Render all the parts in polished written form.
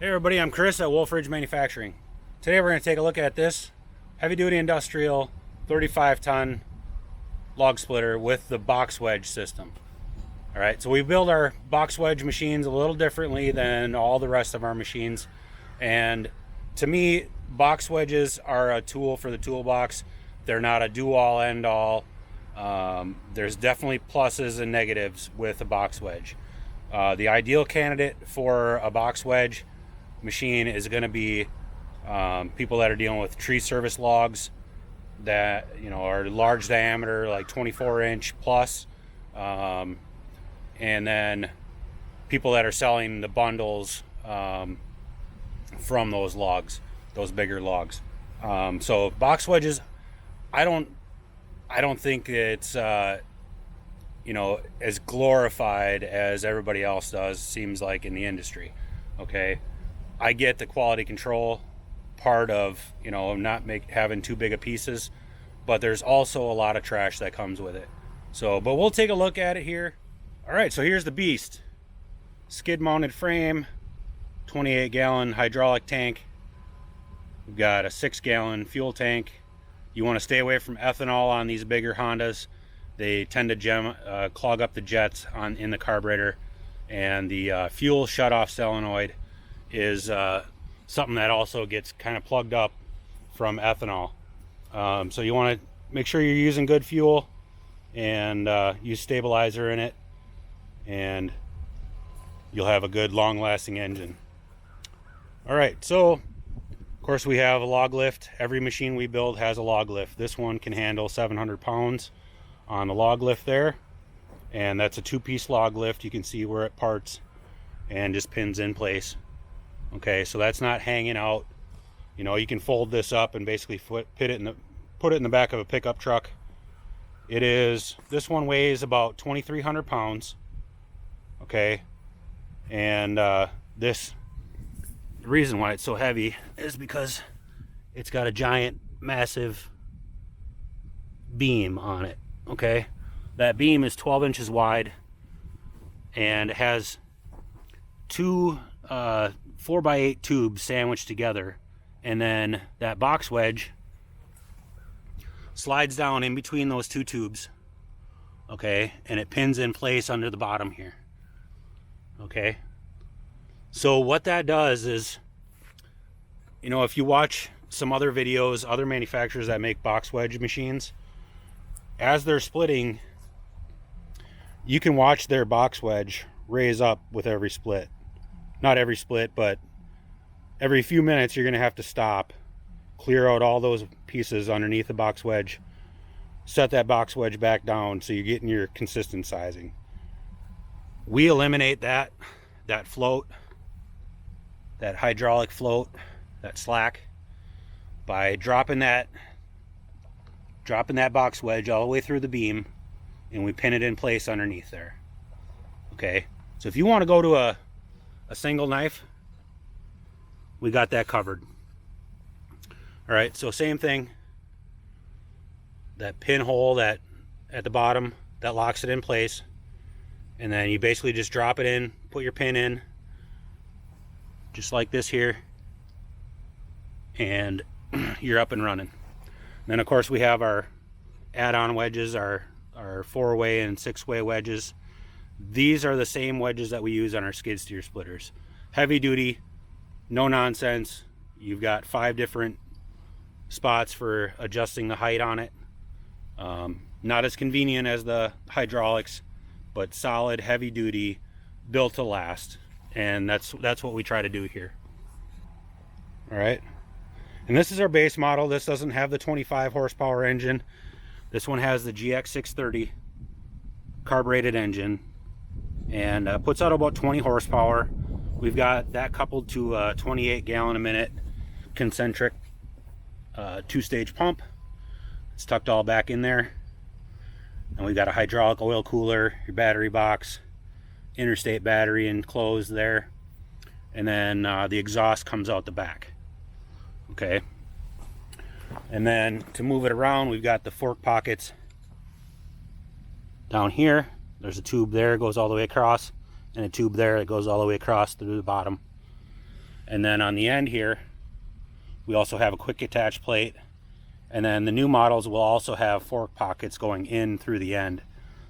Hey everybody, I'm Chris at Wolfe Ridge Manufacturing. Today we're going to take a look at this heavy-duty industrial 35-ton log splitter with the box wedge system. Alright, so we build our box wedge machines a little differently than all the rest of our machines. And to me, box wedges are a tool for the toolbox. They're not a do-all, end-all. There's definitely pluses and negatives with a box wedge. The ideal candidate for a box wedge machine is going to be people that are dealing with tree service logs that are large diameter, like 24-inch plus, and then people that are selling the bundles from those logs, those bigger logs. So box wedges, I don't think it's as glorified as everybody else does, seems like, in the industry. Okay, I get the quality control part of not having too big of pieces, but there's also a lot of trash that comes with it. So, but we'll take a look at it here. All right, so here's the beast. Skid mounted frame, 28-gallon hydraulic tank. We've got a 6-gallon fuel tank. You want to stay away from ethanol on these bigger Hondas. They tend to clog up the jets in the carburetor, and the fuel shutoff solenoid is something that also gets kind of plugged up from ethanol. So you want to make sure you're using good fuel and use stabilizer in it, and you'll have a good long-lasting engine. All right, so of course we have a log lift. Every machine we build has a log lift. This one can handle 700 pounds on the log lift there, and that's a 2-piece log lift. You can see where it parts and just pins in place. Okay, so that's not hanging out. You can fold this up and basically put it in the back of a pickup truck. This one weighs about 2,300 pounds. Okay, and the reason why it's so heavy is because it's got a giant, massive beam on it. Okay, that beam is 12 inches wide, and it has two 4x8 tubes sandwiched together, and then that box wedge slides down in between those two tubes. Okay, and it pins in place under the bottom here. Okay, so what that does is, if you watch some other videos, other manufacturers that make box wedge machines, as they're splitting, you can watch their box wedge raise up with every split. Not every split, but every few minutes you're going to have to stop, clear out all those pieces underneath the box wedge, set that box wedge back down so you're getting your consistent sizing. We eliminate that float, that hydraulic float, that slack, by dropping that box wedge all the way through the beam, and we pin it in place underneath there. Okay, so if you want to go to a single knife, we got that covered. All right, so same thing, that pinhole that at the bottom that locks it in place, and then you basically just drop it in, put your pin in just like this here, and you're up and running. And then of course we have our add-on wedges, our 4-way and 6-way wedges. These are the same wedges that we use on our skid steer splitters. Heavy duty, no nonsense. You've got 5 different spots for adjusting the height on it. Not as convenient as the hydraulics, but solid, heavy duty, built to last. And that's what we try to do here. All right. And this is our base model. This doesn't have the 25 horsepower engine. This one has the GX630 carbureted engine, and puts out about 20 horsepower. We've got that coupled to a 28 gallon a minute concentric 2-stage pump. It's tucked all back in there, and we've got a hydraulic oil cooler, your battery box, interstate battery enclosed there, and then the exhaust comes out the back. Okay, and then to move it around, we've got the fork pockets down here. There's a tube there, goes all the way across, and a tube there that goes all the way across through the bottom. And then on the end here, we also have a quick attach plate. And then the new models will also have fork pockets going in through the end.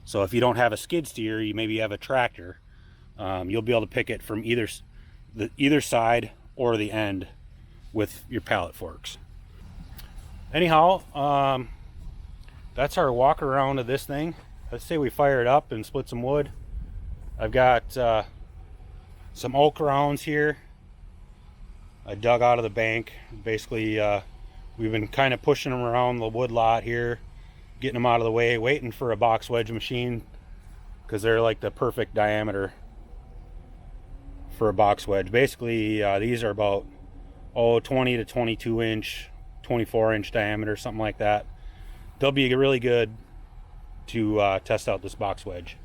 So if you don't have a skid steer, you maybe have a tractor, you'll be able to pick it from either side or the end with your pallet forks. Anyhow, that's our walk around of this thing. Let's say we fire it up and split some wood. I've got some oak rounds here I dug out of the bank. Basically, we've been kind of pushing them around the wood lot here, getting them out of the way, waiting for a box wedge machine, because they're like the perfect diameter for a box wedge. Basically, these are about 20 to 22 inch, 24 inch diameter, something like that. They'll be really good to test out this box wedge.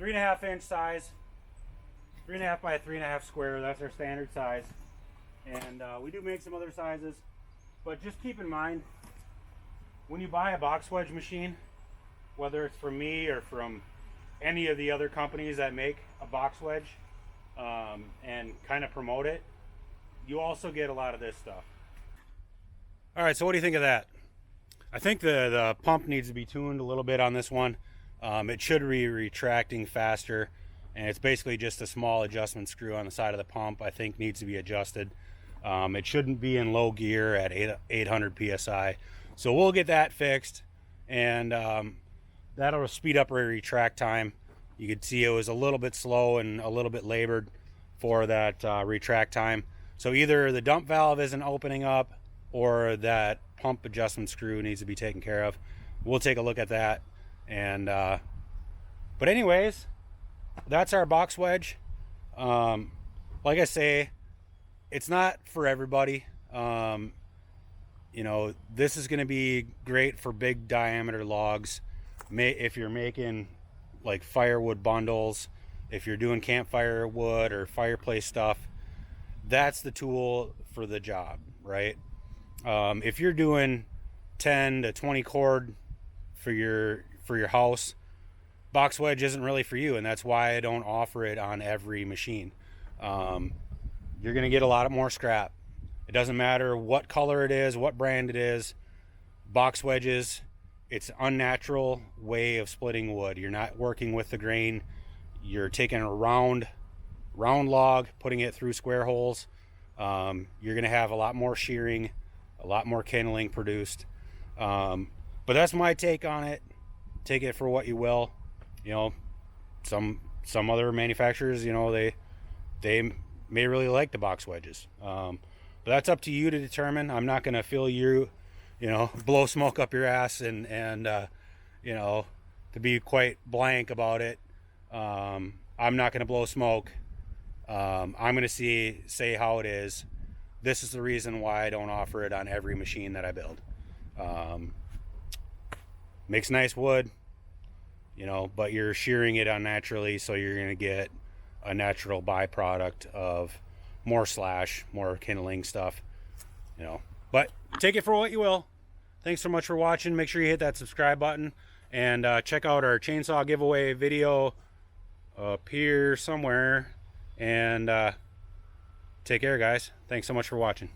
3.5 inch size, 3.5 by 3.5 square. That's our standard size. And we do make some other sizes, but just keep in mind when you buy a box wedge machine, whether it's from me or from any of the other companies that make a box wedge and kind of promote it, you also get a lot of this stuff. All right, so what do you think of that? I think the pump needs to be tuned a little bit on this one. It should be retracting faster, and it's basically just a small adjustment screw on the side of the pump I think needs to be adjusted. It shouldn't be in low gear at 800 psi. So we'll get that fixed, and that'll speed up our retract time. You could see it was a little bit slow and a little bit labored for that retract time. So either the dump valve isn't opening up or that pump adjustment screw needs to be taken care of. We'll take a look at that. And but anyways, that's our box wedge. Like I say, it's not for everybody. You know, this is going to be great for big diameter logs. If you're making like firewood bundles, if you're doing campfire wood or fireplace stuff, that's the tool for the job, right? If you're doing 10 to 20 cord for your house, box wedge isn't really for you, and that's why I don't offer it on every machine. You're going to get a lot more scrap. It doesn't matter what color it is, what brand it is. Box wedges, it's an unnatural way of splitting wood. You're not working with the grain. You're taking a round log, putting it through square holes. You're going to have a lot more shearing, a lot more kindling produced. But that's my take on it. Take it for what you will. You know, some other manufacturers, you know, they may really like the box wedges. But that's up to you to determine. I'm not going to feel you know, blow smoke up your ass and you know, to be quite blank about it. I'm not going to blow smoke. I'm going to say how it is. This is the reason why I don't offer it on every machine that I build. Makes nice wood, you know, but you're shearing it unnaturally, so you're going to get a natural byproduct of more slash, more kindling stuff, you know. But take it for what you will. Thanks so much for watching. Make sure you hit that subscribe button, and check out our chainsaw giveaway video up here somewhere. And take care, guys. Thanks so much for watching.